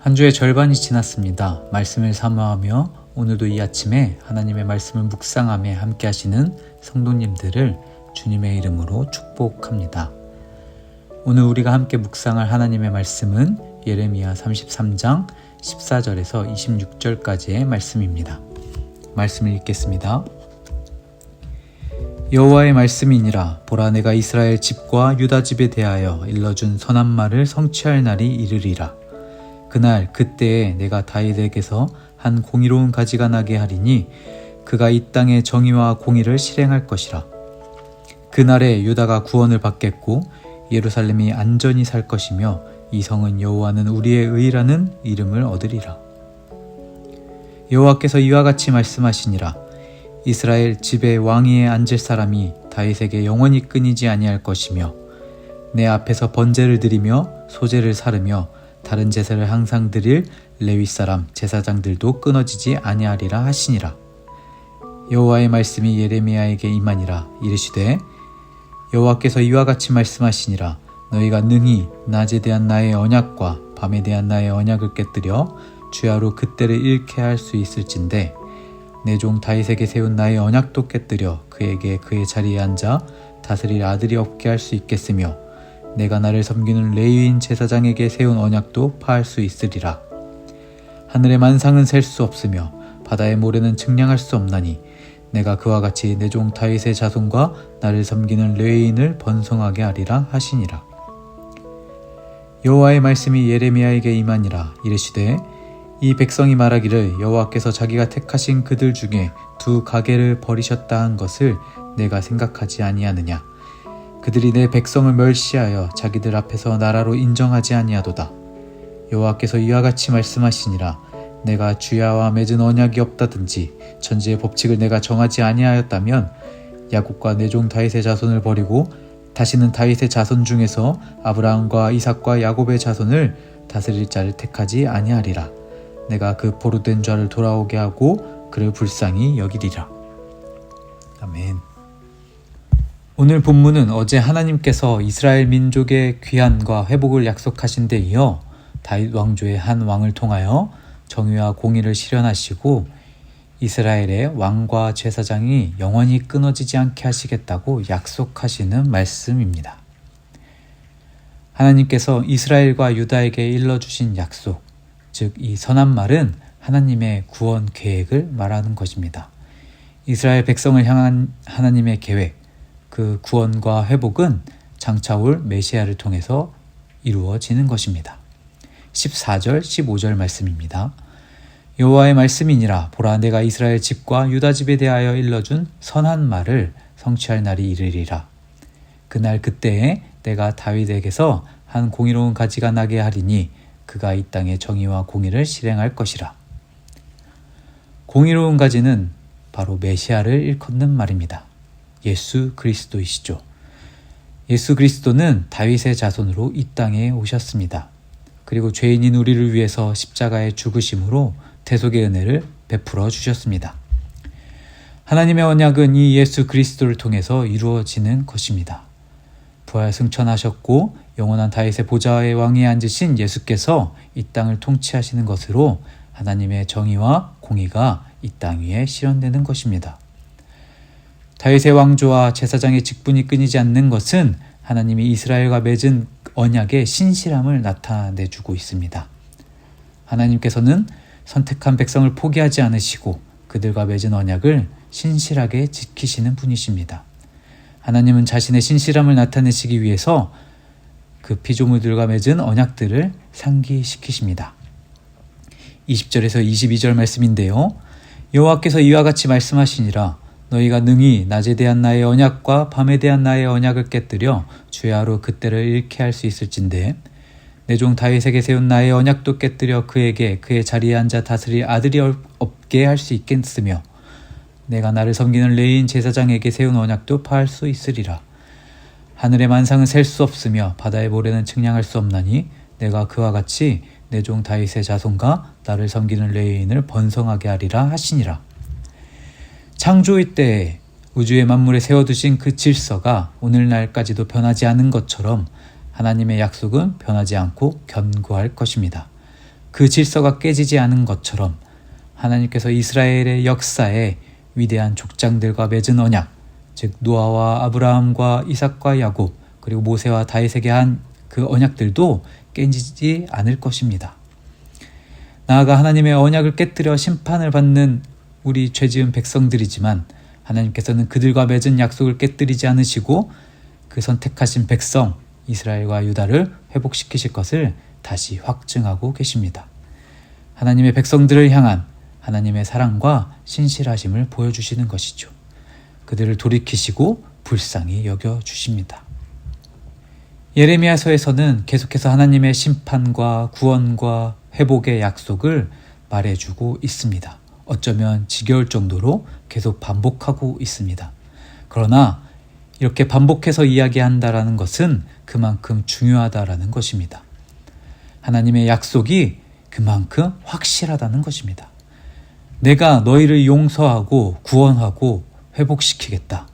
한 주의 절반이 지났습니다. 말씀을 사모하며 오늘도 이 아침에 하나님의 말씀을 묵상하며 함께 하시는 성도님들을 주님의 이름으로 축복합니다. 오늘 우리가 함께 묵상할 하나님의 말씀은 예레미야 33장 14절에서 26절까지의 말씀입니다. 말씀을 읽겠습니다. 여호와의 말씀이니라. 보라, 내가 이스라엘 집과 유다 집에 대하여 일러준 선한 말을 성취할 날이 이르리라. 그날 그때에 내가 다윗에게서 한 공의로운 가지가 나게 하리니 그가 이 땅의 정의와 공의를 실행할 것이라. 그날에 유다가 구원을 받겠고 예루살렘이 안전히 살 것이며 이 성은 여호와는 우리의 의라는 이름을 얻으리라. 여호와께서 이와 같이 말씀하시니라. 이스라엘 집의 왕위에 앉을 사람이 다윗에게 영원히 끊이지 아니할 것이며 내 앞에서 번제를 드리며 소제를 사르며 다른 제사를 항상 드릴 레위 사람 제사장들도 끊어지지 아니하리라 하시니라. 여호와의 말씀이 예레미야에게 임하니라. 이르시되 여호와께서 이와 같이 말씀하시니라. 너희가 능히 낮에 대한 나의 언약과 밤에 대한 나의 언약을 깨뜨려 주야로 그때를 잃게 할 수 있을진데 내 종 다윗에게 세운 나의 언약도 깨뜨려 그에게 그의 자리에 앉아 다스릴 아들이 없게 할 수 있겠으며 내가 나를 섬기는 레위인 제사장에게 세운 언약도 파할 수 있으리라. 하늘의 만상은 셀 수 없으며 바다의 모래는 측량할 수 없나니 내가 그와 같이 내 종 다윗의 자손과 나를 섬기는 레위인을 번성하게 하리라 하시니라. 여호와의 말씀이 예레미야에게 임하니라. 이르시되 이 백성이 말하기를 여호와께서 자기가 택하신 그들 중에 두 가게를 버리셨다 한 것을 내가 생각하지 아니하느냐. 그들이 내 백성을 멸시하여 자기들 앞에서 나라로 인정하지 아니하도다. 여호와께서 이와 같이 말씀하시니라. 내가 주야와 맺은 언약이 없다든지 천지의 법칙을 내가 정하지 아니하였다면 야곱과 내 종 다윗의 자손을 버리고 다시는 다윗의 자손 중에서 아브라함과 이삭과 야곱의 자손을 다스릴 자를 택하지 아니하리라. 내가 그 포로된 자를 돌아오게 하고 그를 불쌍히 여기리라. 아멘. 오늘 본문은 어제 하나님께서 이스라엘 민족의 귀환과 회복을 약속하신 데 이어 다윗 왕조의 한 왕을 통하여 정의와 공의를 실현하시고 이스라엘의 왕과 제사장이 영원히 끊어지지 않게 하시겠다고 약속하시는 말씀입니다. 하나님께서 이스라엘과 유다에게 일러주신 약속, 즉 이 선한 말은 하나님의 구원 계획을 말하는 것입니다. 이스라엘 백성을 향한 하나님의 계획, 그 구원과 회복은 장차 올 메시아를 통해서 이루어지는 것입니다. 14절, 15절 말씀입니다. 여호와의 말씀이니라. 보라, 내가 이스라엘 집과 유다 집에 대하여 일러준 선한 말을 성취할 날이 이르리라. 그날 그때에 내가 다윗에게서 한 공의로운 가지가 나게 하리니 그가 이 땅의 정의와 공의를 실행할 것이라. 공의로운 가지는 바로 메시아를 일컫는 말입니다. 예수 그리스도이시죠. 예수 그리스도는 다윗의 자손으로 이 땅에 오셨습니다. 그리고 죄인인 우리를 위해서 십자가에 죽으심으로 대속의 은혜를 베풀어 주셨습니다. 하나님의 언약은 이 예수 그리스도를 통해서 이루어지는 것입니다. 부활 승천하셨고 영원한 다윗의 보좌의 왕위에 앉으신 예수께서 이 땅을 통치하시는 것으로 하나님의 정의와 공의가 이 땅 위에 실현되는 것입니다. 다윗의 왕조와 제사장의 직분이 끊이지 않는 것은 하나님이 이스라엘과 맺은 언약의 신실함을 나타내주고 있습니다. 하나님께서는 선택한 백성을 포기하지 않으시고 그들과 맺은 언약을 신실하게 지키시는 분이십니다. 하나님은 자신의 신실함을 나타내시기 위해서 그 피조물들과 맺은 언약들을 상기시키십니다. 20절에서 22절 말씀인데요. 여호와께서 이와 같이 말씀하시니라. 너희가 능히 낮에 대한 나의 언약과 밤에 대한 나의 언약을 깨뜨려 주야로 그때를 잃게 할 수 있을진데 내 종 다윗에게 세운 나의 언약도 깨뜨려 그에게 그의 자리에 앉아 다스릴 아들이 없게 할 수 있겠으며 내가 나를 섬기는 레위인 제사장에게 세운 언약도 파할 수 있으리라. 하늘의 만상은 셀 수 없으며 바다의 모래는 측량할 수 없나니 내가 그와 같이 내 종 다윗의 자손과 나를 섬기는 레위인을 번성하게 하리라 하시니라. 창조의 때에 우주의 만물에 세워두신 그 질서가 오늘날까지도 변하지 않은 것처럼 하나님의 약속은 변하지 않고 견고할 것입니다. 그 질서가 깨지지 않은 것처럼 하나님께서 이스라엘의 역사에 위대한 족장들과 맺은 언약, 즉 노아와 아브라함과 이삭과 야곱, 그리고 모세와 다윗에게 한 그 언약들도 깨지지 않을 것입니다. 나아가 하나님의 언약을 깨뜨려 심판을 받는 우리 죄지은 백성들이지만 하나님께서는 그들과 맺은 약속을 깨뜨리지 않으시고 그 선택하신 백성 이스라엘과 유다를 회복시키실 것을 다시 확증하고 계십니다. 하나님의 백성들을 향한 하나님의 사랑과 신실하심을 보여주시는 것이죠. 그들을 돌이키시고 불쌍히 여겨주십니다. 예레미야서에서는 계속해서 하나님의 심판과 구원과 회복의 약속을 말해주고 있습니다. 어쩌면 지겨울 정도로 계속 반복하고 있습니다. 그러나 이렇게 반복해서 이야기한다라는 것은 그만큼 중요하다라는 것입니다. 하나님의 약속이 그만큼 확실하다는 것입니다. 내가 너희를 용서하고 구원하고 회복시키겠다.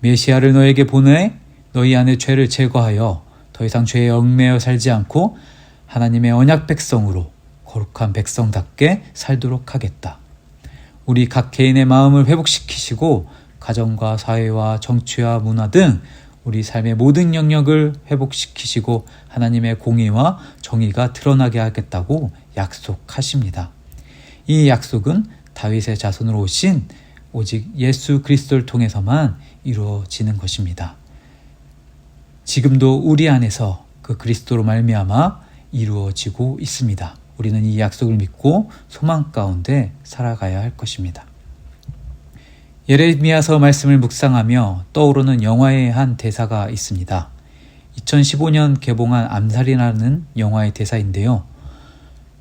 메시아를 너에게 보내 너희 안의 죄를 제거하여 더 이상 죄에 얽매여 살지 않고 하나님의 언약 백성으로 거룩한 백성답게 살도록 하겠다. 우리 각 개인의 마음을 회복시키시고 가정과 사회와 정치와 문화 등 우리 삶의 모든 영역을 회복시키시고 하나님의 공의와 정의가 드러나게 하겠다고 약속하십니다. 이 약속은 다윗의 자손으로 오신 오직 예수 그리스도를 통해서만 이루어지는 것입니다. 지금도 우리 안에서 그 그리스도로 말미암아 이루어지고 있습니다. 우리는 이 약속을 믿고 소망 가운데 살아가야 할 것입니다. 예레미야서 말씀을 묵상하며 떠오르는 영화의 한 대사가 있습니다. 2015년 개봉한 암살이라는 영화의 대사인데요.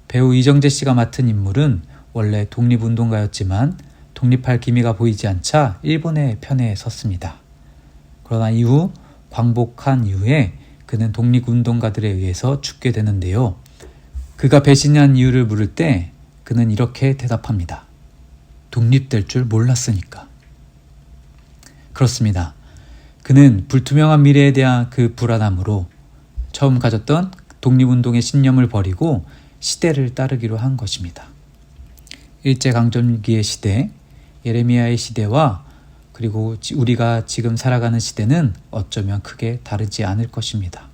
배우 이정재 씨가 맡은 인물은 원래 독립운동가였지만 독립할 기미가 보이지 않자 일본의 편에 섰습니다. 그러나 이후 광복한 이후에 그는 독립운동가들에 의해서 죽게 되는데요. 그가 배신한 이유를 물을 때 그는 이렇게 대답합니다. 독립될 줄 몰랐으니까. 그렇습니다. 그는 불투명한 미래에 대한 그 불안함으로 처음 가졌던 독립운동의 신념을 버리고 시대를 따르기로 한 것입니다. 일제강점기의 시대, 예레미야의 시대와 그리고 우리가 지금 살아가는 시대는 어쩌면 크게 다르지 않을 것입니다.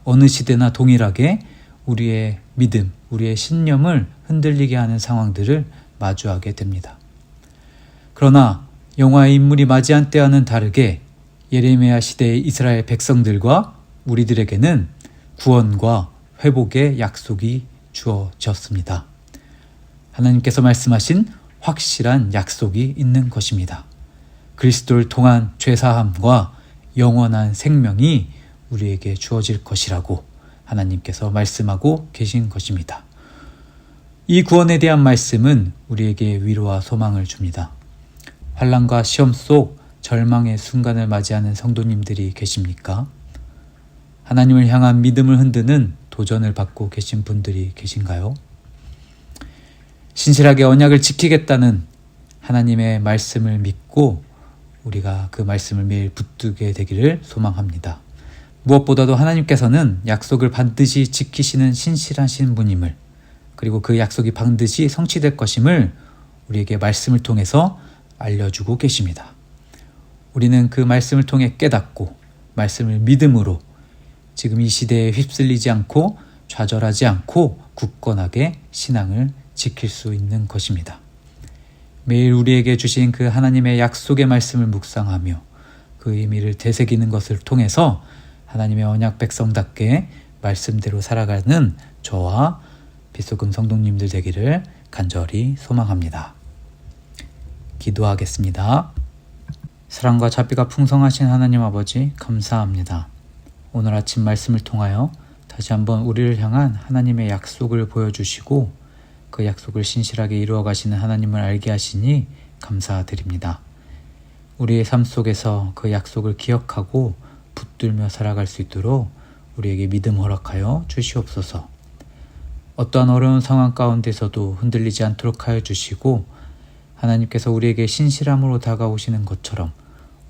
어느 시대나 동일하게 우리의 믿음, 우리의 신념을 흔들리게 하는 상황들을 마주하게 됩니다. 그러나 영화의 인물이 맞이한 때와는 다르게 예레미야 시대의 이스라엘 백성들과 우리들에게는 구원과 회복의 약속이 주어졌습니다. 하나님께서 말씀하신 확실한 약속이 있는 것입니다. 그리스도를 통한 죄사함과 영원한 생명이 우리에게 주어질 것이라고 하나님께서 말씀하고 계신 것입니다. 이 구원에 대한 말씀은 우리에게 위로와 소망을 줍니다. 환난과 시험 속 절망의 순간을 맞이하는 성도님들이 계십니까? 하나님을 향한 믿음을 흔드는 도전을 받고 계신 분들이 계신가요? 신실하게 언약을 지키겠다는 하나님의 말씀을 믿고 우리가 그 말씀을 매일 붙들게 되기를 소망합니다. 무엇보다도 하나님께서는 약속을 반드시 지키시는 신실하신 분임을, 그리고 그 약속이 반드시 성취될 것임을 우리에게 말씀을 통해서 알려주고 계십니다. 우리는 그 말씀을 통해 깨닫고 말씀을 믿음으로 지금 이 시대에 휩쓸리지 않고 좌절하지 않고 굳건하게 신앙을 지킬 수 있는 것입니다. 매일 우리에게 주신 그 하나님의 약속의 말씀을 묵상하며 그 의미를 되새기는 것을 통해서 하나님의 언약 백성답게 말씀대로 살아가는 저와 빛소금 성도님들 되기를 간절히 소망합니다. 기도하겠습니다. 사랑과 자비가 풍성하신 하나님 아버지 감사합니다. 오늘 아침 말씀을 통하여 다시 한번 우리를 향한 하나님의 약속을 보여주시고 그 약속을 신실하게 이루어 가시는 하나님을 알게 하시니 감사드립니다. 우리의 삶 속에서 그 약속을 기억하고 붙들며 살아갈 수 있도록 우리에게 믿음 허락하여 주시옵소서. 어떠한 어려운 상황 가운데서도 흔들리지 않도록 하여 주시고 하나님께서 우리에게 신실함으로 다가오시는 것처럼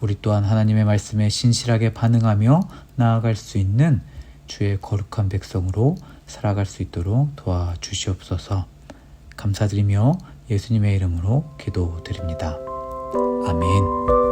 우리 또한 하나님의 말씀에 신실하게 반응하며 나아갈 수 있는 주의 거룩한 백성으로 살아갈 수 있도록 도와주시옵소서. 감사드리며 예수님의 이름으로 기도드립니다. 아멘.